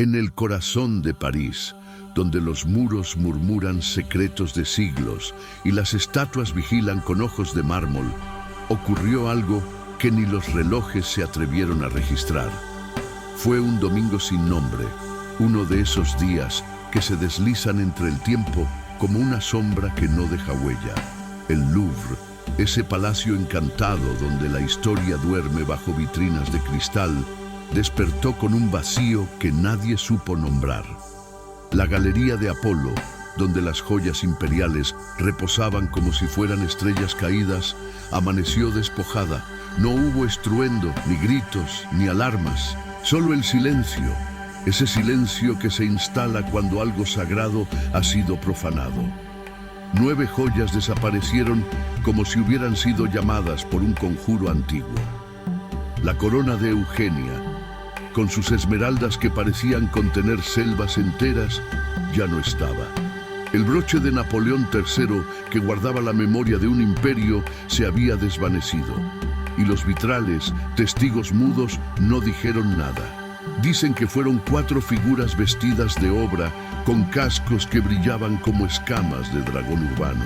En el corazón de París, donde los muros murmuran secretos de siglos y las estatuas vigilan con ojos de mármol, ocurrió algo que ni los relojes se atrevieron a registrar. Fue un domingo sin nombre, uno de esos días que se deslizan entre el tiempo como una sombra que no deja huella. El Louvre, ese palacio encantado donde la historia duerme bajo vitrinas de cristal, despertó con un vacío que nadie supo nombrar. La Galería de Apolo, donde las joyas imperiales reposaban como si fueran estrellas caídas, amaneció despojada. No hubo estruendo, ni gritos, ni alarmas, solo el silencio, ese silencio que se instala cuando algo sagrado ha sido profanado. 9 joyas desaparecieron como si hubieran sido llamadas por un conjuro antiguo. La corona de Eugenia, con sus esmeraldas que parecían contener selvas enteras, ya no estaba. El broche de Napoleón III, que guardaba la memoria de un imperio, se había desvanecido. Y los vitrales, testigos mudos, no dijeron nada. Dicen que fueron 4 figuras vestidas de obra, con cascos que brillaban como escamas de dragón urbano.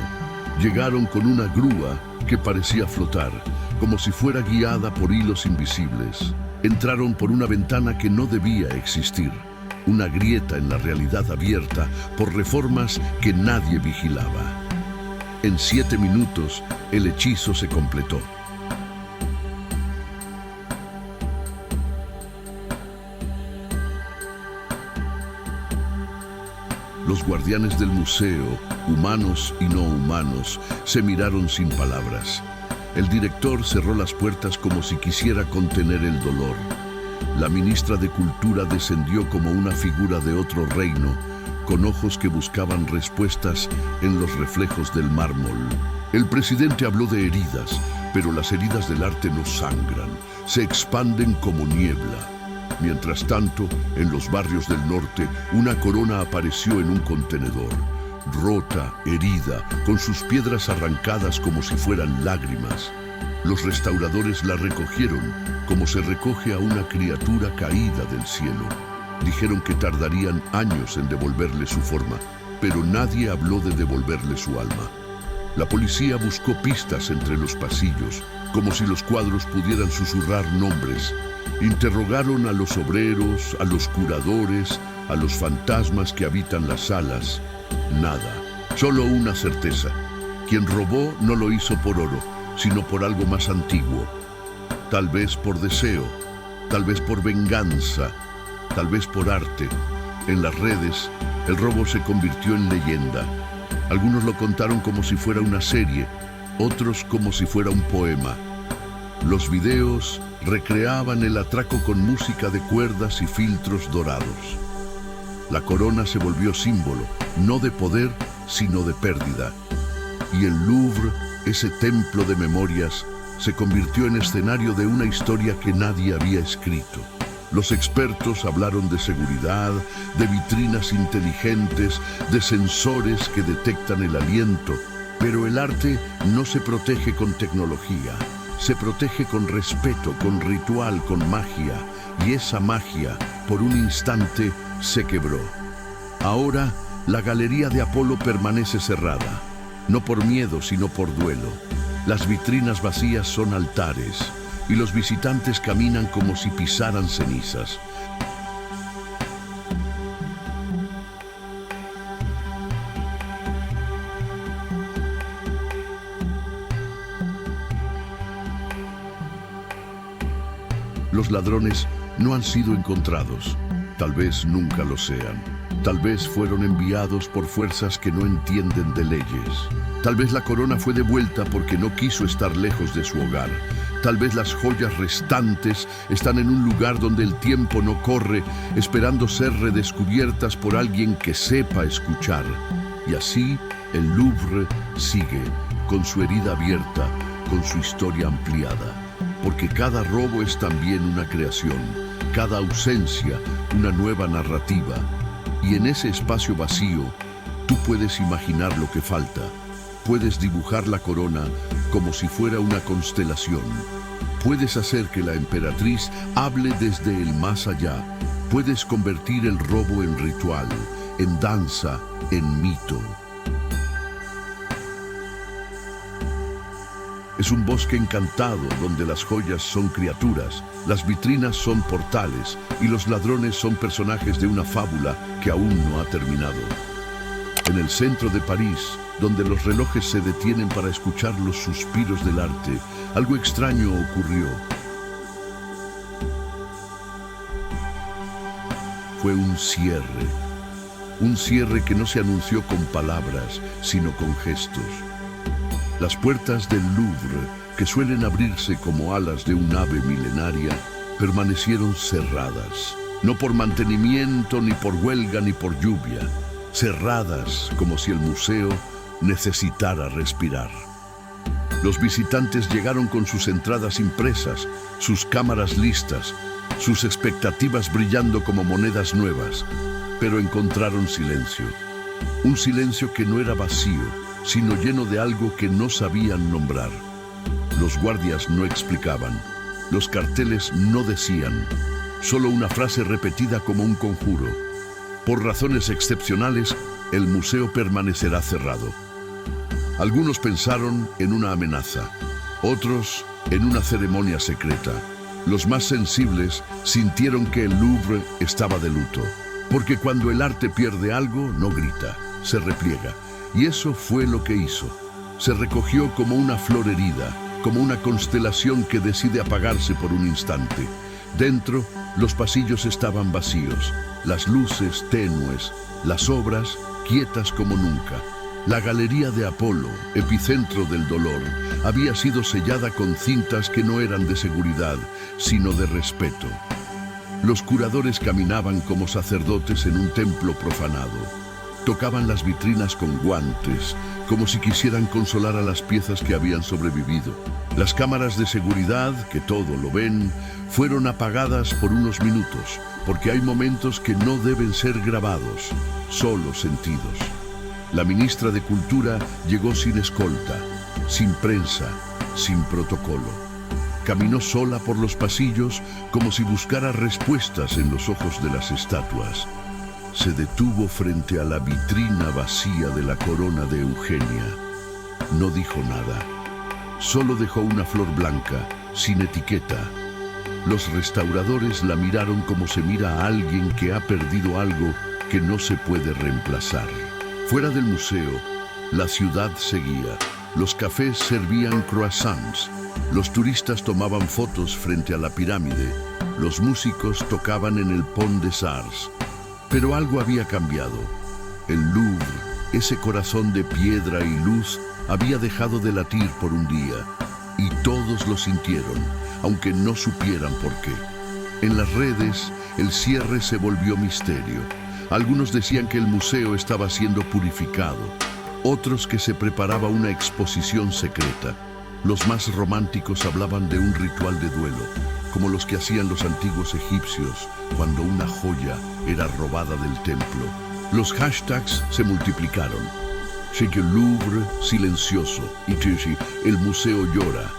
Llegaron con una grúa que parecía flotar, como si fuera guiada por hilos invisibles. Entraron por una ventana que no debía existir, una grieta en la realidad abierta por reformas que nadie vigilaba. En 7 minutos, el hechizo se completó. Los guardianes del museo, humanos y no humanos, se miraron sin palabras. El director cerró las puertas como si quisiera contener el dolor. La ministra de Cultura descendió como una figura de otro reino, con ojos que buscaban respuestas en los reflejos del mármol. El presidente habló de heridas, pero las heridas del arte no sangran, se expanden como niebla. Mientras tanto, en los barrios del norte, una corona apareció en un contenedor, rota, herida, con sus piedras arrancadas como si fueran lágrimas. Los restauradores la recogieron como se recoge a una criatura caída del cielo. Dijeron que tardarían años en devolverle su forma, pero nadie habló de devolverle su alma. La policía buscó pistas entre los pasillos, como si los cuadros pudieran susurrar nombres. Interrogaron a los obreros, a los curadores, a los fantasmas que habitan las salas. Nada, solo una certeza. Quien robó no lo hizo por oro, sino por algo más antiguo. Tal vez por deseo, tal vez por venganza, tal vez por arte. En las redes, el robo se convirtió en leyenda. Algunos lo contaron como si fuera una serie, otros como si fuera un poema. Los videos recreaban el atraco con música de cuerdas y filtros dorados. La corona se volvió símbolo, no de poder, sino de pérdida. Y el Louvre, ese templo de memorias, se convirtió en escenario de una historia que nadie había escrito. Los expertos hablaron de seguridad, de vitrinas inteligentes, de sensores que detectan el aliento, pero el arte no se protege con tecnología. Se protege con respeto, con ritual, con magia, y esa magia, por un instante, se quebró. Ahora, la Galería de Apolo permanece cerrada, no por miedo, sino por duelo. Las vitrinas vacías son altares, y los visitantes caminan como si pisaran cenizas. Los ladrones no han sido encontrados. Tal vez nunca lo sean. Tal vez fueron enviados por fuerzas que no entienden de leyes. Tal vez la corona fue devuelta porque no quiso estar lejos de su hogar. Tal vez las joyas restantes están en un lugar donde el tiempo no corre, esperando ser redescubiertas por alguien que sepa escuchar. Y así el Louvre sigue, con su herida abierta, con su historia ampliada. Porque cada robo es también una creación, cada ausencia una nueva narrativa. Y en ese espacio vacío, tú puedes imaginar lo que falta. Puedes dibujar la corona como si fuera una constelación. Puedes hacer que la emperatriz hable desde el más allá. puedes convertir el robo en ritual, en danza, en mito. Es un bosque encantado donde las joyas son criaturas, las vitrinas son portales y los ladrones son personajes de una fábula que aún no ha terminado. En el centro de París, donde los relojes se detienen para escuchar los suspiros del arte, algo extraño ocurrió. Fue un cierre que no se anunció con palabras, sino con gestos. Las puertas del Louvre, que suelen abrirse como alas de un ave milenaria, permanecieron cerradas, no por mantenimiento, ni por huelga, ni por lluvia, cerradas como si el museo necesitara respirar. Los visitantes llegaron con sus entradas impresas, sus cámaras listas, sus expectativas brillando como monedas nuevas, pero encontraron silencio. Un silencio que no era vacío, sino lleno de algo que no sabían nombrar. Los guardias no explicaban, los carteles no decían, solo una frase repetida como un conjuro. Por razones excepcionales, el museo permanecerá cerrado. Algunos pensaron en una amenaza, otros en una ceremonia secreta. Los más sensibles sintieron que el Louvre estaba de luto, porque cuando el arte pierde algo, no grita, se repliega. Y eso fue lo que hizo. Se recogió como una flor herida, como una constelación que decide apagarse por un instante. Dentro, los pasillos estaban vacíos, las luces tenues, las obras quietas como nunca. La galería de Apolo, epicentro del dolor, había sido sellada con cintas que no eran de seguridad, sino de respeto. Los curadores caminaban como sacerdotes en un templo profanado. Tocaban las vitrinas con guantes, como si quisieran consolar a las piezas que habían sobrevivido. Las cámaras de seguridad, que todo lo ven, fueron apagadas por unos minutos, porque hay momentos que no deben ser grabados, solo sentidos. La ministra de Cultura llegó sin escolta, sin prensa, sin protocolo. Caminó sola por los pasillos como si buscara respuestas en los ojos de las estatuas. Se detuvo frente a la vitrina vacía de la corona de Eugenia. No dijo nada. Solo dejó una flor blanca, sin etiqueta. Los restauradores la miraron como se mira a alguien que ha perdido algo que no se puede reemplazar. Fuera del museo, la ciudad seguía. Los cafés servían croissants. Los turistas tomaban fotos frente a la pirámide. Los músicos tocaban en el Pont des Arts. Pero algo había cambiado. El Louvre, ese corazón de piedra y luz, había dejado de latir por un día. Y todos lo sintieron, aunque no supieran por qué. En las redes, el cierre se volvió misterio. Algunos decían que el museo estaba siendo purificado. Otros que se preparaba una exposición secreta. Los más románticos hablaban de un ritual de duelo, como los que hacían los antiguos egipcios cuando una joya era robada del templo. Los hashtags se multiplicaron. C'est que Louvre silencioso, y Tichy, el museo llora.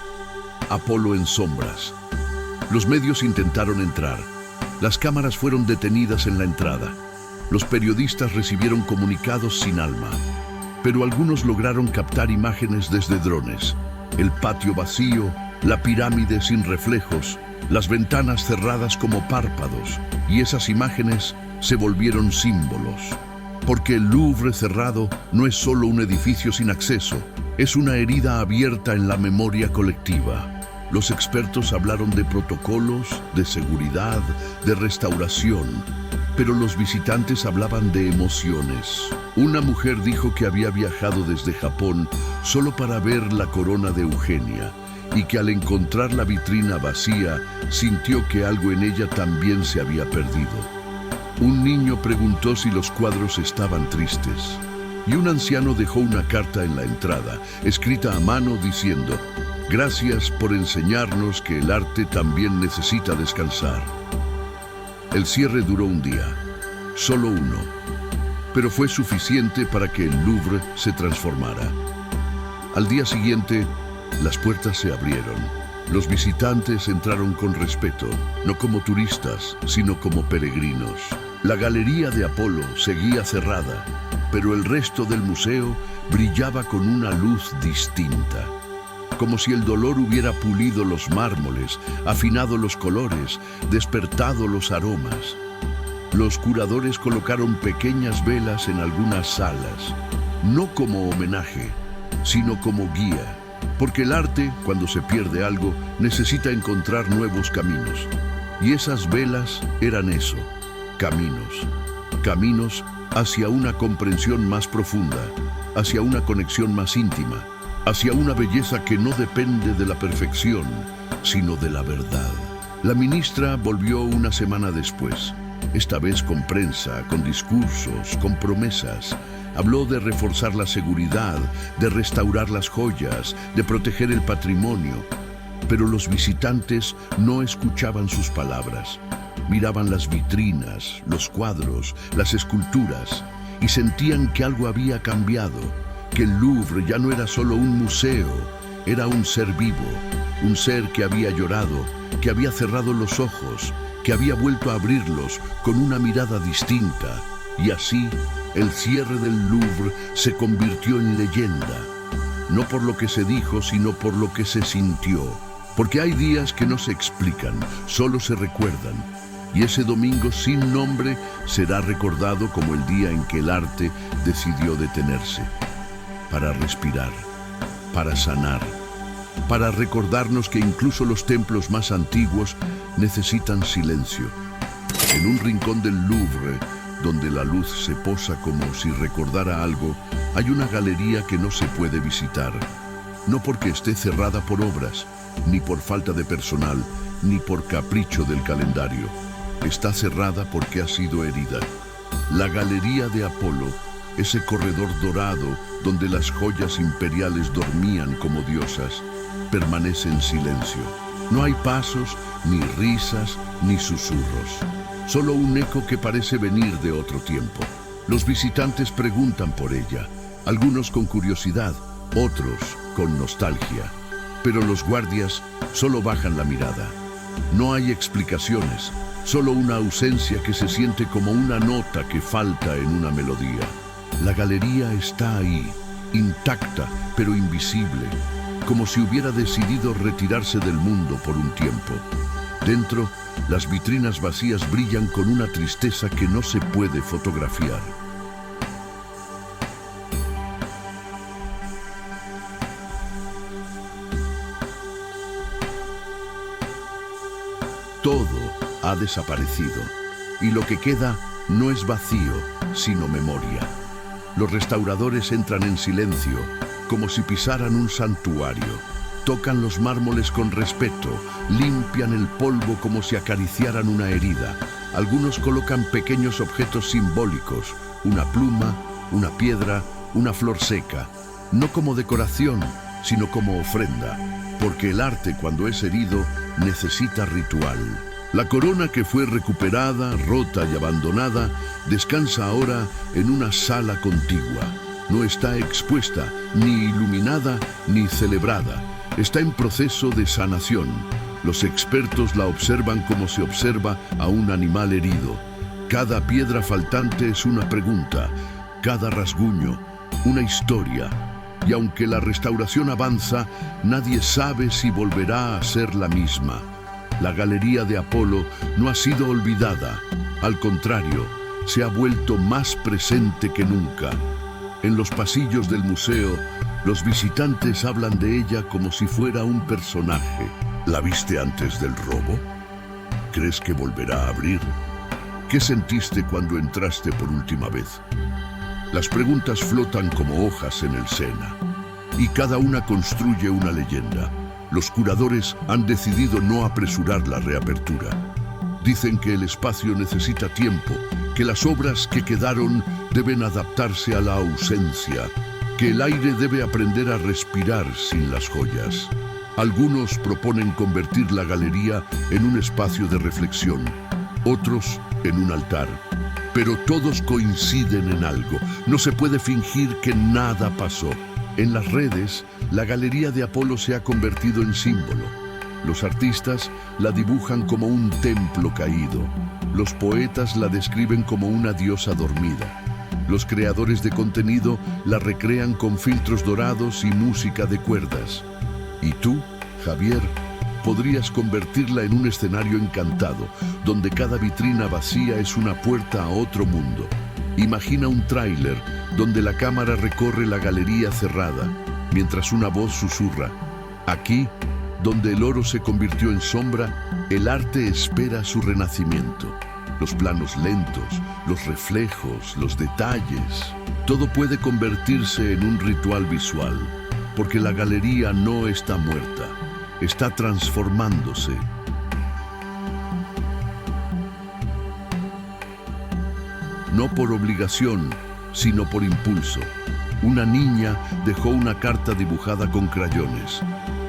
Apolo en sombras. Los medios intentaron entrar. Las cámaras fueron detenidas en la entrada. Los periodistas recibieron comunicados sin alma. Pero algunos lograron captar imágenes desde drones. El patio vacío, la pirámide sin reflejos, las ventanas cerradas como párpados, y esas imágenes se volvieron símbolos. Porque el Louvre cerrado no es solo un edificio sin acceso, es una herida abierta en la memoria colectiva. Los expertos hablaron de protocolos, de seguridad, de restauración, pero los visitantes hablaban de emociones. Una mujer dijo que había viajado desde Japón solo para ver la corona de Eugenia y que al encontrar la vitrina vacía sintió que algo en ella también se había perdido. Un niño preguntó si los cuadros estaban tristes y un anciano dejó una carta en la entrada, escrita a mano diciendo: «Gracias por enseñarnos que el arte también necesita descansar». El cierre duró un día, solo uno, pero fue suficiente para que el Louvre se transformara. Al día siguiente, las puertas se abrieron Los visitantes entraron con respeto, no como turistas, sino como peregrinos. La galería de Apolo seguía cerrada, pero el resto del museo brillaba con una luz distinta. Como si el dolor hubiera pulido los mármoles, afinado los colores, despertado los aromas. Los curadores colocaron pequeñas velas en algunas salas, no como homenaje, sino como guía. Porque el arte, cuando se pierde algo, necesita encontrar nuevos caminos. Y esas velas eran eso, caminos. Caminos hacia una comprensión más profunda, hacia una conexión más íntima, hacia una belleza que no depende de la perfección, sino de la verdad. La ministra volvió una semana después, esta vez con prensa, con discursos, con promesas. Habló de reforzar la seguridad, de restaurar las joyas, de proteger el patrimonio. Pero los visitantes no escuchaban sus palabras. Miraban las vitrinas, los cuadros, las esculturas y sentían que algo había cambiado, que el Louvre ya no era solo un museo, era un ser vivo, un ser que había llorado, que había cerrado los ojos, que había vuelto a abrirlos con una mirada distinta. Y así, el cierre del Louvre se convirtió en leyenda, no por lo que se dijo, sino por lo que se sintió. Porque hay días que no se explican, solo se recuerdan. Y ese domingo sin nombre será recordado como el día en que el arte decidió detenerse, para respirar, para sanar, para recordarnos que incluso los templos más antiguos necesitan silencio. En un rincón del Louvre, donde la luz se posa como si recordara algo, hay una galería que no se puede visitar. No porque esté cerrada por obras, ni por falta de personal, ni por capricho del calendario. Está cerrada porque ha sido herida. La galería de Apolo, ese corredor dorado donde las joyas imperiales dormían como diosas, permanece en silencio. No hay pasos, ni risas, ni susurros. Solo un eco que parece venir de otro tiempo. Los visitantes preguntan por ella, algunos con curiosidad, otros con nostalgia. Pero los guardias solo bajan la mirada. No hay explicaciones, solo una ausencia que se siente como una nota que falta en una melodía. La galería está ahí, intacta pero invisible, como si hubiera decidido retirarse del mundo por un tiempo. Dentro, las vitrinas vacías brillan con una tristeza que no se puede fotografiar. Todo ha desaparecido y lo que queda no es vacío, sino memoria. Los restauradores entran en silencio, como si pisaran un santuario. Tocan los mármoles con respeto, limpian el polvo como si acariciaran una herida. Algunos colocan pequeños objetos simbólicos, una pluma, una piedra, una flor seca, no como decoración, sino como ofrenda, porque el arte, cuando es herido, necesita ritual. La corona que fue recuperada, rota y abandonada, descansa ahora en una sala contigua. No está expuesta, ni iluminada, ni celebrada. Está en proceso de sanación. Los expertos la observan como se observa a un animal herido. Cada piedra faltante es una pregunta, cada rasguño, una historia. Y aunque la restauración avanza, nadie sabe si volverá a ser la misma. La galería de Apolo no ha sido olvidada. Al contrario, se ha vuelto más presente que nunca. En los pasillos del museo, los visitantes hablan de ella como si fuera un personaje. ¿La viste antes del robo? ¿Crees que volverá a abrir? ¿Qué sentiste cuando entraste por última vez? Las preguntas flotan como hojas en el Sena, y cada una construye una leyenda. Los curadores han decidido no apresurar la reapertura. Dicen que el espacio necesita tiempo, que las obras que quedaron deben adaptarse a la ausencia, que el aire debe aprender a respirar sin las joyas. Algunos proponen convertir la galería en un espacio de reflexión, otros en un altar. Pero todos coinciden en algo. No se puede fingir que nada pasó. En las redes, la galería de Apolo se ha convertido en símbolo. Los artistas la dibujan como un templo caído. Los poetas la describen como una diosa dormida. Los creadores de contenido la recrean con filtros dorados y música de cuerdas. Y tú, Javier, podrías convertirla en un escenario encantado, donde cada vitrina vacía es una puerta a otro mundo. Imagina un tráiler donde la cámara recorre la galería cerrada, mientras una voz susurra: aquí, donde el oro se convirtió en sombra, el arte espera su renacimiento. Los planos lentos, los reflejos, los detalles, todo puede convertirse en un ritual visual, porque la galería no está muerta, está transformándose. No por obligación, sino por impulso. Una niña dejó una carta dibujada con crayones.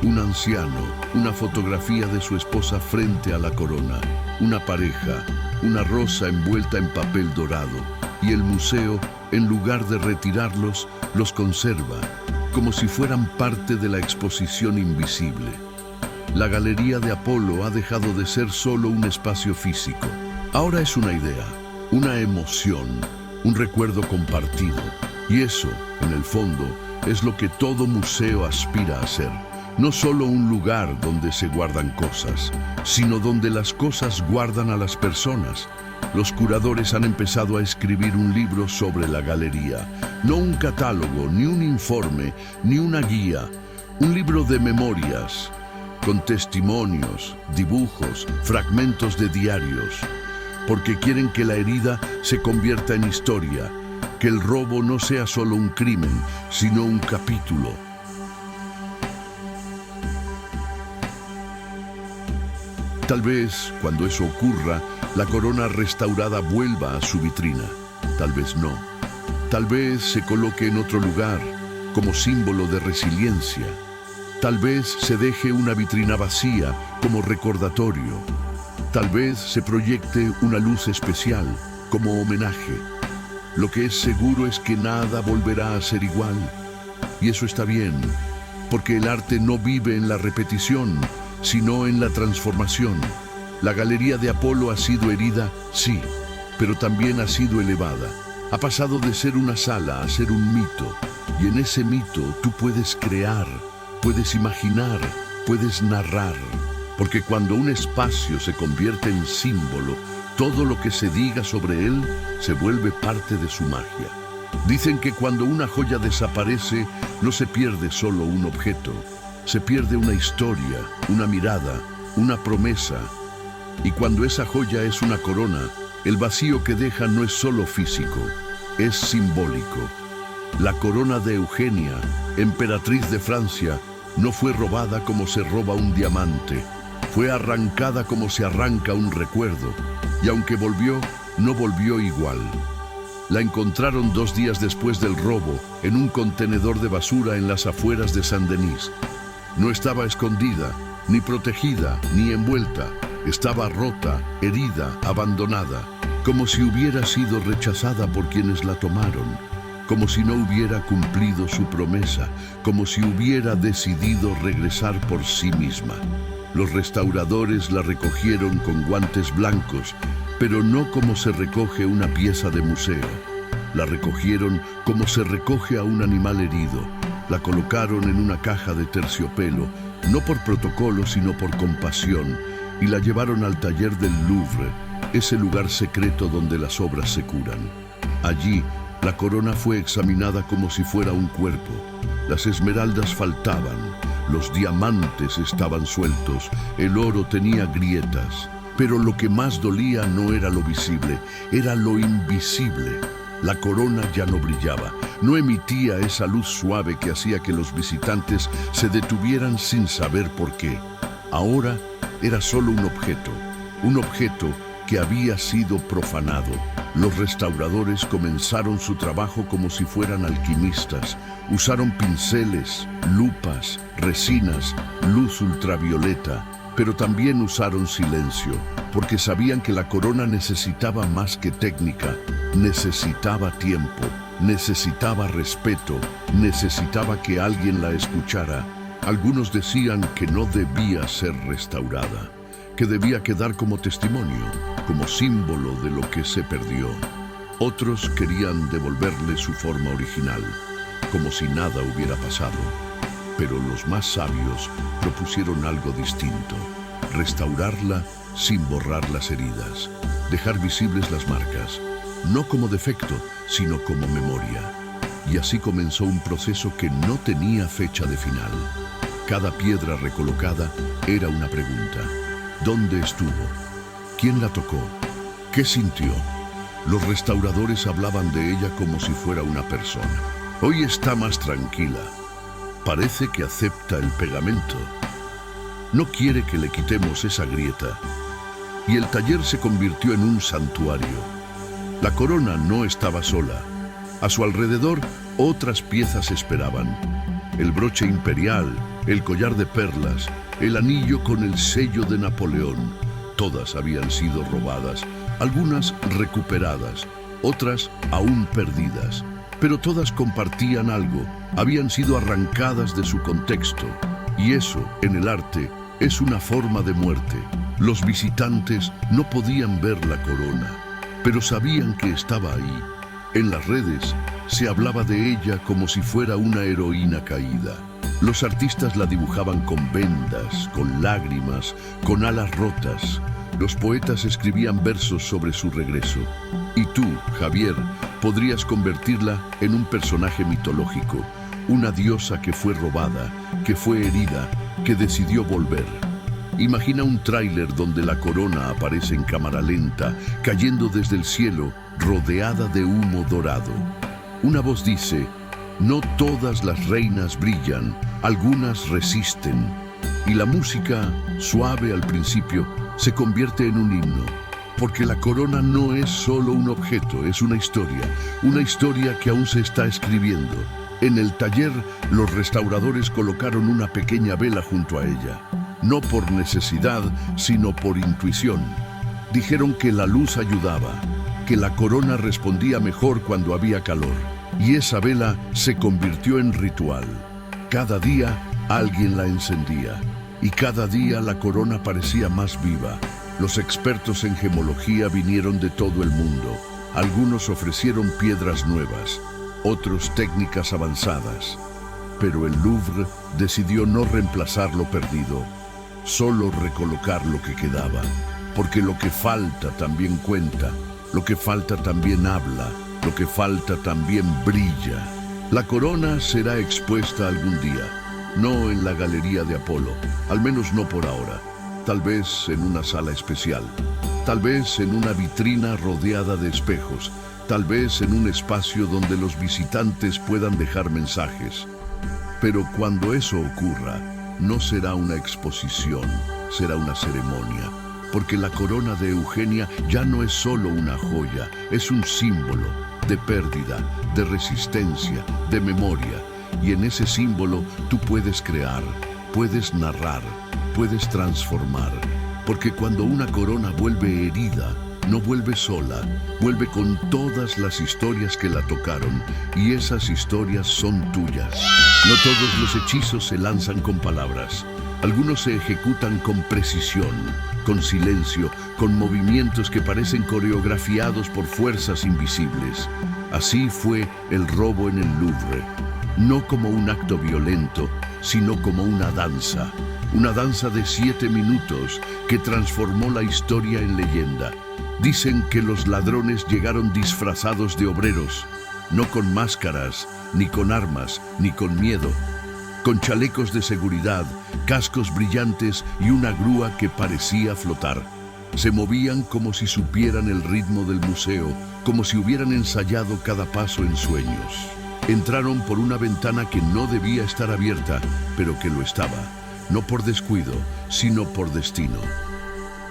Un anciano, una fotografía de su esposa frente a la corona. Una pareja, una rosa envuelta en papel dorado. Y el museo, en lugar de retirarlos, los conserva, como si fueran parte de la exposición invisible. La Galería de Apolo ha dejado de ser solo un espacio físico. Ahora es una idea, una emoción, un recuerdo compartido. Y eso, en el fondo, es lo que todo museo aspira a ser. No solo un lugar donde se guardan cosas, sino donde las cosas guardan a las personas. Los curadores han empezado a escribir un libro sobre la galería. No un catálogo, ni un informe, ni una guía. Un libro de memorias, con testimonios, dibujos, fragmentos de diarios. Porque quieren que la herida se convierta en historia, que el robo no sea solo un crimen, sino un capítulo. Tal vez, cuando eso ocurra, la corona restaurada vuelva a su vitrina. Tal vez no. Tal vez se coloque en otro lugar, como símbolo de resiliencia. Tal vez se deje una vitrina vacía, como recordatorio. Tal vez se proyecte una luz especial, como homenaje. Lo que es seguro es que nada volverá a ser igual. Y eso está bien, porque el arte no vive en la repetición, sino en la transformación. La Galería de Apolo ha sido herida, sí, pero también ha sido elevada. Ha pasado de ser una sala a ser un mito. Y en ese mito tú puedes crear, puedes imaginar, puedes narrar. Porque cuando un espacio se convierte en símbolo, todo lo que se diga sobre él se vuelve parte de su magia. Dicen que cuando una joya desaparece, no se pierde solo un objeto. Se pierde una historia, una mirada, una promesa. Y cuando esa joya es una corona, el vacío que deja no es solo físico, es simbólico. La corona de Eugenia, emperatriz de Francia, no fue robada como se roba un diamante. Fue arrancada como se arranca un recuerdo. Y aunque volvió, no volvió igual. La encontraron 2 días después del robo, en un contenedor de basura en las afueras de Saint-Denis. No estaba escondida, ni protegida, ni envuelta. Estaba rota, herida, abandonada, como si hubiera sido rechazada por quienes la tomaron, como si no hubiera cumplido su promesa, como si hubiera decidido regresar por sí misma. Los restauradores la recogieron con guantes blancos, pero no como se recoge una pieza de museo. La recogieron como se recoge a un animal herido. La colocaron en una caja de terciopelo, no por protocolo, sino por compasión, y la llevaron al taller del Louvre, ese lugar secreto donde las obras se curan. Allí, la corona fue examinada como si fuera un cuerpo. Las esmeraldas faltaban, los diamantes estaban sueltos, el oro tenía grietas. Pero lo que más dolía no era lo visible, era lo invisible. La corona ya no brillaba, no emitía esa luz suave que hacía que los visitantes se detuvieran sin saber por qué. Ahora era solo un objeto que había sido profanado. Los restauradores comenzaron su trabajo como si fueran alquimistas. Usaron pinceles, lupas, resinas, luz ultravioleta, pero también usaron silencio, porque sabían que la corona necesitaba más que técnica, necesitaba tiempo, necesitaba respeto, necesitaba que alguien la escuchara. Algunos decían que no debía ser restaurada, que debía quedar como testimonio, como símbolo de lo que se perdió. Otros querían devolverle su forma original, como si nada hubiera pasado. Pero los más sabios propusieron algo distinto: restaurarla sin borrar las heridas, dejar visibles las marcas, no como defecto, sino como memoria. Y así comenzó un proceso que no tenía fecha de final. Cada piedra recolocada era una pregunta. ¿Dónde estuvo? ¿Quién la tocó? ¿Qué sintió? Los restauradores hablaban de ella como si fuera una persona. Hoy está más tranquila. Parece que acepta el pegamento. No quiere que le quitemos esa grieta. Y el taller se convirtió en un santuario. La corona no estaba sola. A su alrededor, otras piezas esperaban. El broche imperial, el collar de perlas, el anillo con el sello de Napoleón. Todas habían sido robadas, algunas recuperadas, otras aún perdidas. Pero todas compartían algo, habían sido arrancadas de su contexto. Y eso, en el arte, es una forma de muerte. Los visitantes no podían ver la corona, pero sabían que estaba ahí. En las redes se hablaba de ella como si fuera una heroína caída. Los artistas la dibujaban con vendas, con lágrimas, con alas rotas. Los poetas escribían versos sobre su regreso. Y tú, Javier, podrías convertirla en un personaje mitológico, una diosa que fue robada, que fue herida, que decidió volver. Imagina un tráiler donde la corona aparece en cámara lenta, cayendo desde el cielo, rodeada de humo dorado. Una voz dice: no todas las reinas brillan, algunas resisten. Y la música, suave al principio, se convierte en un himno. Porque la corona no es solo un objeto, es una historia que aún se está escribiendo. En el taller, los restauradores colocaron una pequeña vela junto a ella. No por necesidad, sino por intuición. Dijeron que la luz ayudaba, que la corona respondía mejor cuando había calor. Y esa vela se convirtió en ritual. Cada día alguien la encendía, y cada día la corona parecía más viva. Los expertos en gemología vinieron de todo el mundo. Algunos ofrecieron piedras nuevas, otros técnicas avanzadas. Pero el Louvre decidió no reemplazar lo perdido, solo recolocar lo que quedaba. Porque lo que falta también cuenta, lo que falta también habla, lo que falta también brilla. La corona será expuesta algún día, no en la Galería de Apolo, al menos no por ahora. Tal vez en una sala especial, tal vez en una vitrina rodeada de espejos, tal vez en un espacio donde los visitantes puedan dejar mensajes. Pero cuando eso ocurra, no será una exposición, será una ceremonia. Porque la corona de Eugenia ya no es solo una joya, es un símbolo de pérdida, de resistencia, de memoria. Y en ese símbolo tú puedes crear, puedes narrar, puedes transformar. Porque cuando una corona vuelve herida, no vuelve sola, vuelve con todas las historias que la tocaron, y esas historias son tuyas. No todos los hechizos se lanzan con palabras. Algunos se ejecutan con precisión, con silencio, con movimientos que parecen coreografiados por fuerzas invisibles. Así fue el robo en el Louvre, no como un acto violento, sino como una danza de 7 minutos que transformó la historia en leyenda. Dicen que los ladrones llegaron disfrazados de obreros, no con máscaras, ni con armas, ni con miedo, con chalecos de seguridad, cascos brillantes y una grúa que parecía flotar. Se movían como si supieran el ritmo del museo, como si hubieran ensayado cada paso en sueños. Entraron por una ventana que no debía estar abierta, pero que lo estaba, no por descuido, sino por destino.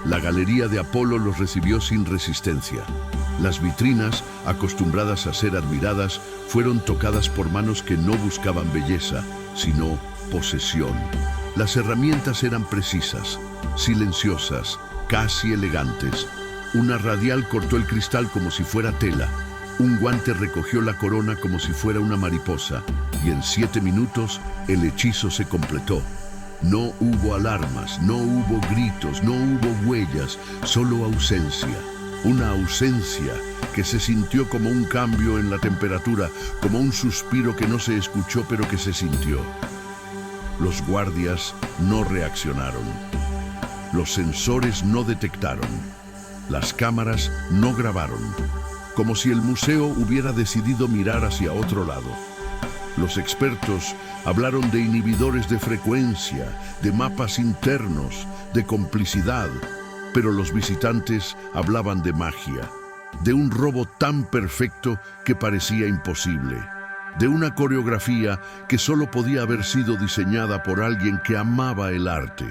La Galería de Apolo los recibió sin resistencia. Las vitrinas, acostumbradas a ser admiradas, fueron tocadas por manos que no buscaban belleza, sino posesión. Las herramientas eran precisas, silenciosas, casi elegantes. Una radial cortó el cristal como si fuera tela. Un guante recogió la corona como si fuera una mariposa y en 7 minutos el hechizo se completó. No hubo alarmas, no hubo gritos, no hubo huellas, solo ausencia. Una ausencia que se sintió como un cambio en la temperatura, como un suspiro que no se escuchó pero que se sintió. Los guardias no reaccionaron. Los sensores no detectaron. Las cámaras no grabaron. Como si el museo hubiera decidido mirar hacia otro lado. Los expertos hablaron de inhibidores de frecuencia, de mapas internos, de complicidad, pero los visitantes hablaban de magia, de un robo tan perfecto que parecía imposible, de una coreografía que solo podía haber sido diseñada por alguien que amaba el arte,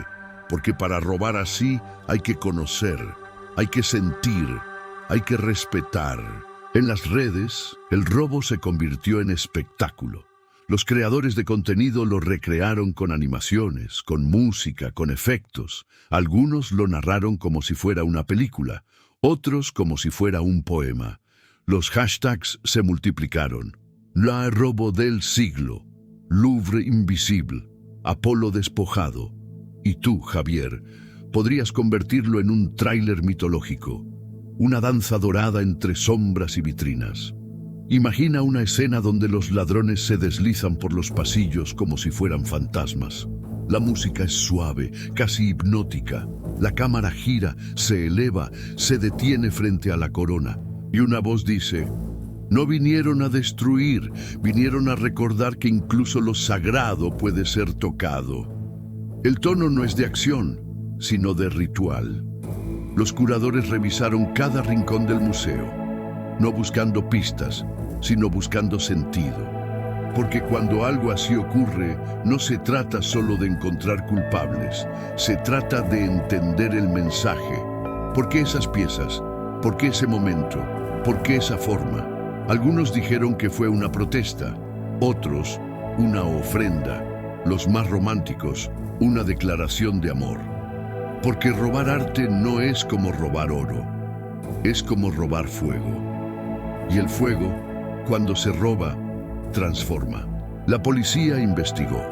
porque para robar así hay que conocer, hay que sentir, hay que respetar. En las redes, el robo se convirtió en espectáculo. Los creadores de contenido lo recrearon con animaciones, con música, con efectos. Algunos lo narraron como si fuera una película, otros como si fuera un poema. Los hashtags se multiplicaron. La robo del siglo, Louvre invisible, Apolo despojado. Y tú, Javier, podrías convertirlo en un tráiler mitológico, una danza dorada entre sombras y vitrinas. Imagina una escena donde los ladrones se deslizan por los pasillos como si fueran fantasmas. La música es suave, casi hipnótica. La cámara gira, se eleva, se detiene frente a la corona. Y una voz dice: no vinieron a destruir, vinieron a recordar que incluso lo sagrado puede ser tocado. El tono no es de acción, sino de ritual. Los curadores revisaron cada rincón del museo, no buscando pistas, sino buscando sentido. Porque cuando algo así ocurre, no se trata solo de encontrar culpables, se trata de entender el mensaje. ¿Por qué esas piezas? ¿Por qué ese momento? ¿Por qué esa forma? Algunos dijeron que fue una protesta, otros una ofrenda, los más románticos, una declaración de amor. Porque robar arte no es como robar oro, es como robar fuego. Y el fuego, cuando se roba, transforma. La policía investigó,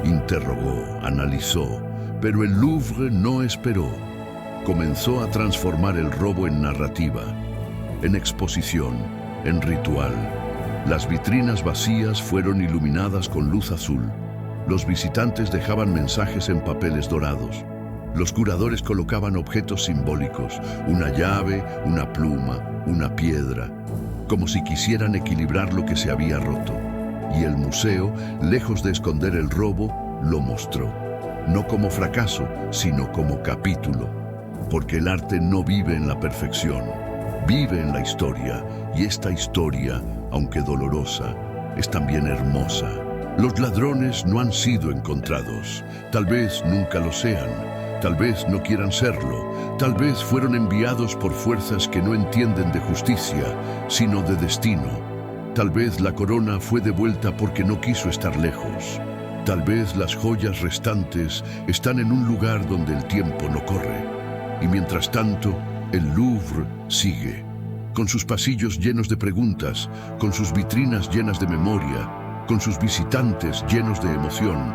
interrogó, analizó, pero el Louvre no esperó. Comenzó a transformar el robo en narrativa, en exposición, en ritual. Las vitrinas vacías fueron iluminadas con luz azul. Los visitantes dejaban mensajes en papeles dorados. Los curadores colocaban objetos simbólicos, una llave, una pluma, una piedra, como si quisieran equilibrar lo que se había roto. Y el museo, lejos de esconder el robo, lo mostró. No como fracaso, sino como capítulo. Porque el arte no vive en la perfección, vive en la historia. Y esta historia, aunque dolorosa, es también hermosa. Los ladrones no han sido encontrados. Tal vez nunca lo sean. Tal vez no quieran serlo, tal vez fueron enviados por fuerzas que no entienden de justicia, sino de destino. Tal vez la corona fue devuelta porque no quiso estar lejos. Tal vez las joyas restantes están en un lugar donde el tiempo no corre. Y mientras tanto, el Louvre sigue, con sus pasillos llenos de preguntas, con sus vitrinas llenas de memoria, con sus visitantes llenos de emoción.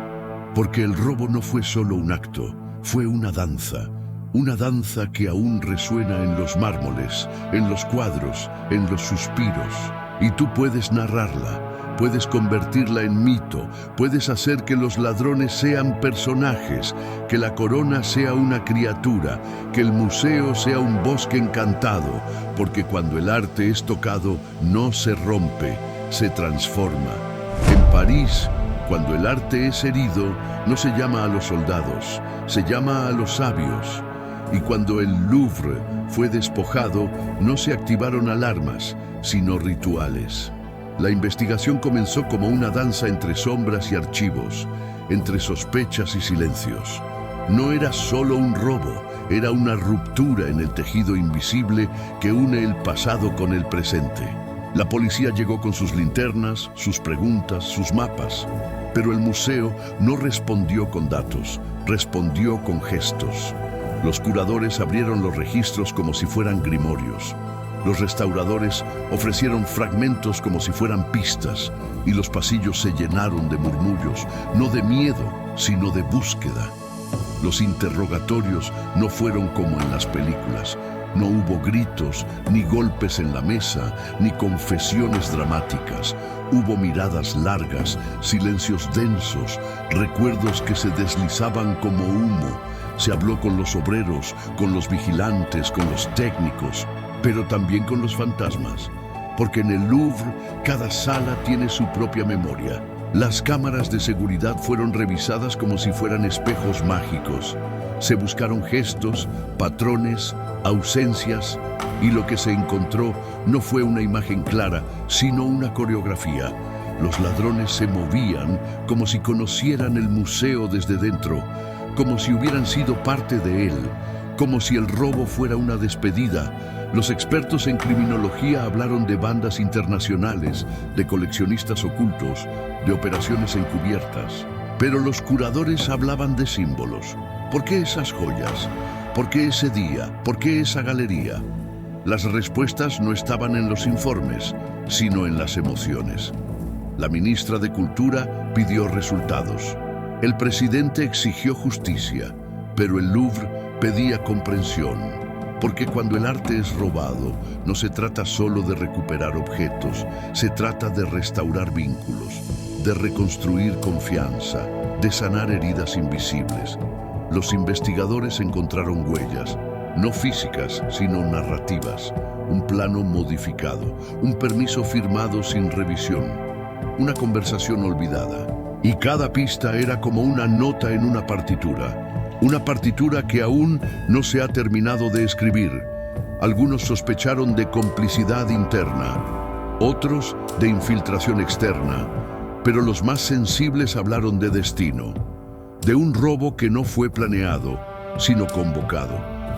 Porque el robo no fue solo un acto, fue una danza que aún resuena en los mármoles, en los cuadros, en los suspiros. Y tú puedes narrarla, puedes convertirla en mito, puedes hacer que los ladrones sean personajes, que la corona sea una criatura, que el museo sea un bosque encantado, porque cuando el arte es tocado, no se rompe, se transforma. En París, cuando el arte es herido, no se llama a los soldados, se llama a los sabios. Y cuando el Louvre fue despojado, no se activaron alarmas, sino rituales. La investigación comenzó como una danza entre sombras y archivos, entre sospechas y silencios. No era solo un robo, era una ruptura en el tejido invisible que une el pasado con el presente. La policía llegó con sus linternas, sus preguntas, sus mapas, pero el museo no respondió con datos, respondió con gestos. Los curadores abrieron los registros como si fueran grimorios. Los restauradores ofrecieron fragmentos como si fueran pistas y los pasillos se llenaron de murmullos, no de miedo, sino de búsqueda. Los interrogatorios no fueron como en las películas. No hubo gritos, ni golpes en la mesa, ni confesiones dramáticas. Hubo miradas largas, silencios densos, recuerdos que se deslizaban como humo. Se habló con los obreros, con los vigilantes, con los técnicos, pero también con los fantasmas. Porque en el Louvre cada sala tiene su propia memoria. Las cámaras de seguridad fueron revisadas como si fueran espejos mágicos. Se buscaron gestos, patrones, ausencias, y lo que se encontró no fue una imagen clara, sino una coreografía. Los ladrones se movían como si conocieran el museo desde dentro, como si hubieran sido parte de él, como si el robo fuera una despedida. Los expertos en criminología hablaron de bandas internacionales, de coleccionistas ocultos, de operaciones encubiertas. Pero los curadores hablaban de símbolos. ¿Por qué esas joyas? ¿Por qué ese día? ¿Por qué esa galería? Las respuestas no estaban en los informes, sino en las emociones. La ministra de Cultura pidió resultados. El presidente exigió justicia, pero el Louvre pedía comprensión. Porque cuando el arte es robado, no se trata solo de recuperar objetos, se trata de restaurar vínculos, de reconstruir confianza, de sanar heridas invisibles. Los investigadores encontraron huellas, no físicas, sino narrativas, un plano modificado, un permiso firmado sin revisión, una conversación olvidada. Y cada pista era como una nota en una partitura que aún no se ha terminado de escribir. Algunos sospecharon de complicidad interna, otros de infiltración externa, pero los más sensibles hablaron de destino, de un robo que no fue planeado, sino convocado,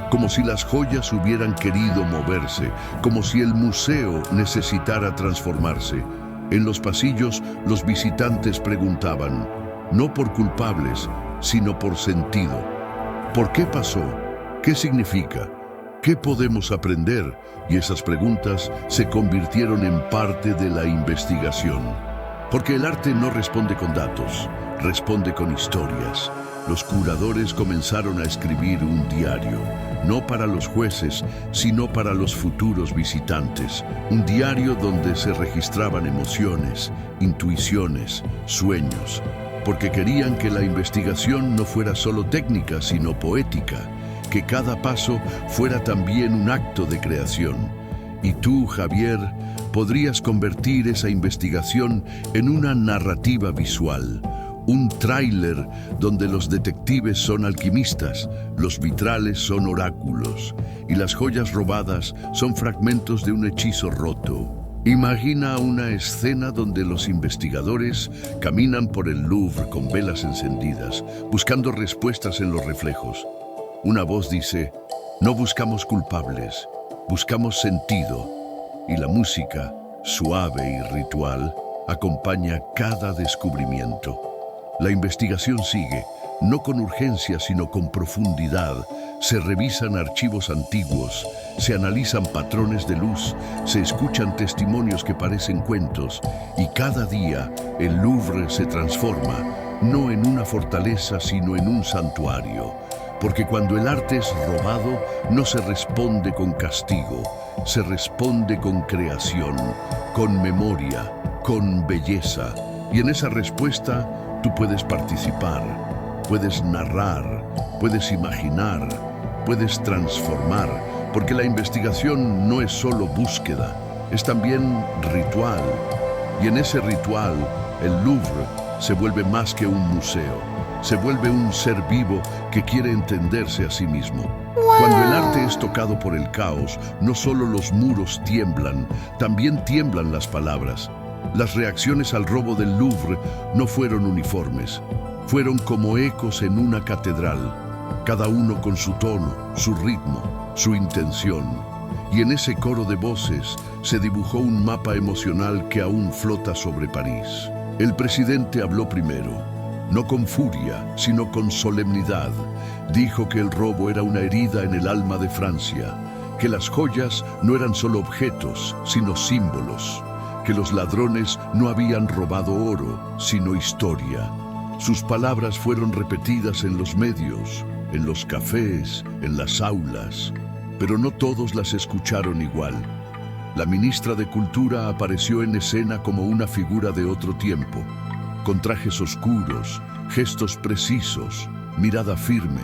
como si las joyas hubieran querido moverse, como si el museo necesitara transformarse. En los pasillos, los visitantes preguntaban, no por culpables, sino por sentido. ¿Por qué pasó? ¿Qué significa? ¿Qué podemos aprender? Y esas preguntas se convirtieron en parte de la investigación. Porque el arte no responde con datos, responde con historias. Los curadores comenzaron a escribir un diario, no para los jueces, sino para los futuros visitantes. Un diario donde se registraban emociones, intuiciones, sueños, porque querían que la investigación no fuera solo técnica, sino poética, que cada paso fuera también un acto de creación. Y tú, Javier, podrías convertir esa investigación en una narrativa visual, un tráiler donde los detectives son alquimistas, los vitrales son oráculos y las joyas robadas son fragmentos de un hechizo roto. Imagina una escena donde los investigadores caminan por el Louvre con velas encendidas, buscando respuestas en los reflejos. Una voz dice, no buscamos culpables, buscamos sentido. Y la música, suave y ritual, acompaña cada descubrimiento. La investigación sigue, no con urgencia, sino con profundidad. Se revisan archivos antiguos, se analizan patrones de luz, se escuchan testimonios que parecen cuentos, y cada día el Louvre se transforma, no en una fortaleza, sino en un santuario. Porque cuando el arte es robado, no se responde con castigo, se responde con creación, con memoria, con belleza. Y en esa respuesta, tú puedes participar, puedes narrar, puedes imaginar, puedes transformar, porque la investigación no es solo búsqueda, es también ritual. Y en ese ritual, el Louvre se vuelve más que un museo, se vuelve un ser vivo que quiere entenderse a sí mismo. Cuando el arte es tocado por el caos, no solo los muros tiemblan, también tiemblan las palabras. Las reacciones al robo del Louvre no fueron uniformes, fueron como ecos en una catedral, cada uno con su tono, su ritmo, su intención. Y en ese coro de voces se dibujó un mapa emocional que aún flota sobre París. El presidente habló primero, no con furia, sino con solemnidad. Dijo que el robo era una herida en el alma de Francia, que las joyas no eran solo objetos, sino símbolos, que los ladrones no habían robado oro, sino historia. Sus palabras fueron repetidas en los medios, en los cafés, en las aulas, pero no todos las escucharon igual. La ministra de Cultura apareció en escena como una figura de otro tiempo, con trajes oscuros, gestos precisos, mirada firme.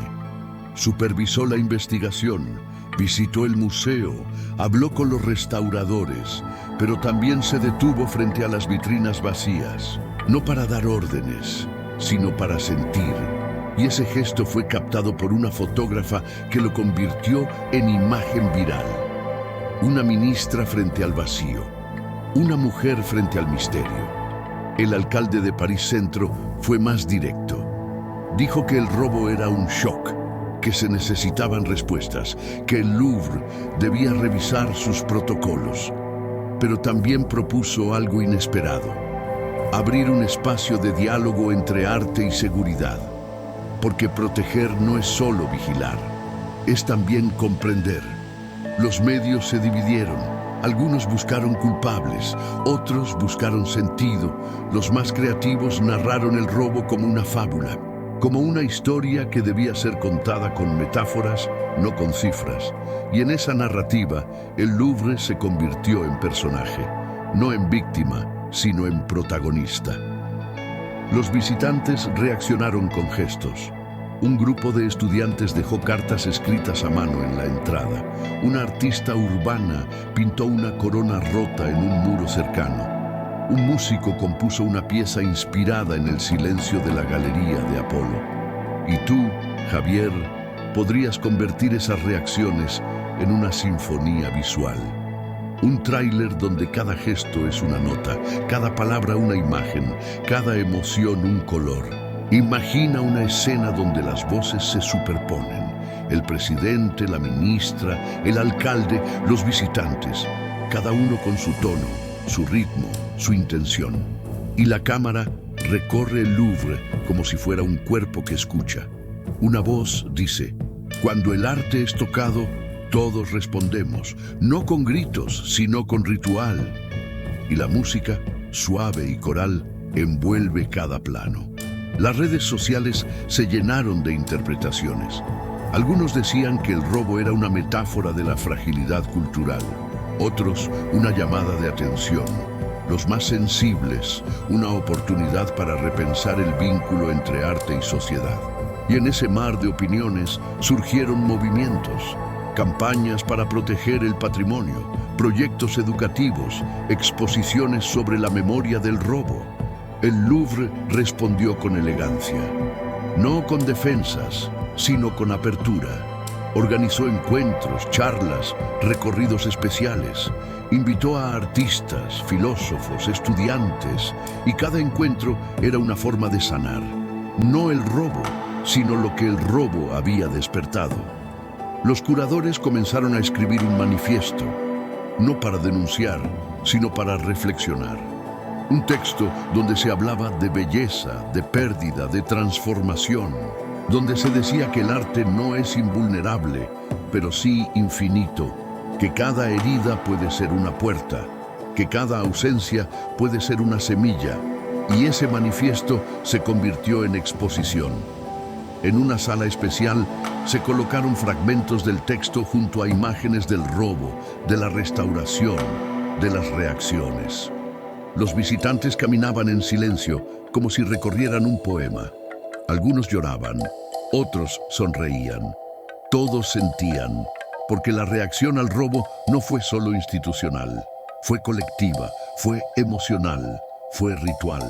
Supervisó la investigación, visitó el museo, habló con los restauradores, pero también se detuvo frente a las vitrinas vacías, no para dar órdenes, sino para sentir. Y ese gesto fue captado por una fotógrafa que lo convirtió en imagen viral. Una ministra frente al vacío, una mujer frente al misterio. El alcalde de París Centro fue más directo. Dijo que el robo era un shock, que se necesitaban respuestas, que el Louvre debía revisar sus protocolos. Pero también propuso algo inesperado: abrir un espacio de diálogo entre arte y seguridad. Porque proteger no es solo vigilar, es también comprender. Los medios se dividieron. Algunos buscaron culpables, otros buscaron sentido. Los más creativos narraron el robo como una fábula, como una historia que debía ser contada con metáforas, no con cifras. Y en esa narrativa, el Louvre se convirtió en personaje, no en víctima, sino en protagonista. Los visitantes reaccionaron con gestos. Un grupo de estudiantes dejó cartas escritas a mano en la entrada. Una artista urbana pintó una corona rota en un muro cercano. Un músico compuso una pieza inspirada en el silencio de la galería de Apolo. Y tú, Javier, podrías convertir esas reacciones en una sinfonía visual. Un tráiler donde cada gesto es una nota, cada palabra una imagen, cada emoción un color. Imagina una escena donde las voces se superponen. El presidente, la ministra, el alcalde, los visitantes, cada uno con su tono, su ritmo, su intención. Y la cámara recorre el Louvre como si fuera un cuerpo que escucha. Una voz dice: cuando el arte es tocado, todos respondemos, no con gritos, sino con ritual. Y la música, suave y coral, envuelve cada plano. Las redes sociales se llenaron de interpretaciones. Algunos decían que el robo era una metáfora de la fragilidad cultural, otros una llamada de atención. Los más sensibles, una oportunidad para repensar el vínculo entre arte y sociedad. Y en ese mar de opiniones surgieron movimientos, campañas para proteger el patrimonio, proyectos educativos, exposiciones sobre la memoria del robo. El Louvre respondió con elegancia, no con defensas, sino con apertura. Organizó encuentros, charlas, recorridos especiales. Invitó a artistas, filósofos, estudiantes, y cada encuentro era una forma de sanar. No el robo, sino lo que el robo había despertado. Los curadores comenzaron a escribir un manifiesto, no para denunciar, sino para reflexionar. Un texto donde se hablaba de belleza, de pérdida, de transformación, donde se decía que el arte no es invulnerable, pero sí infinito, que cada herida puede ser una puerta, que cada ausencia puede ser una semilla, y ese manifiesto se convirtió en exposición. En una sala especial se colocaron fragmentos del texto junto a imágenes del robo, de la restauración, de las reacciones. Los visitantes caminaban en silencio, como si recorrieran un poema. Algunos lloraban, otros sonreían. Todos sentían, porque la reacción al robo no fue solo institucional, fue colectiva, fue emocional, fue ritual.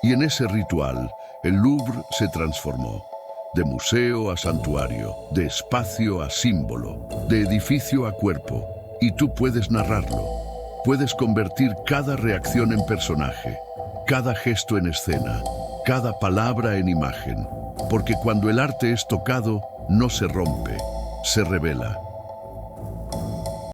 Y en ese ritual, el Louvre se transformó. De museo a santuario, de espacio a símbolo, de edificio a cuerpo. Y tú puedes narrarlo. Puedes convertir cada reacción en personaje, cada gesto en escena, cada palabra en imagen. Porque cuando el arte es tocado, no se rompe, se revela.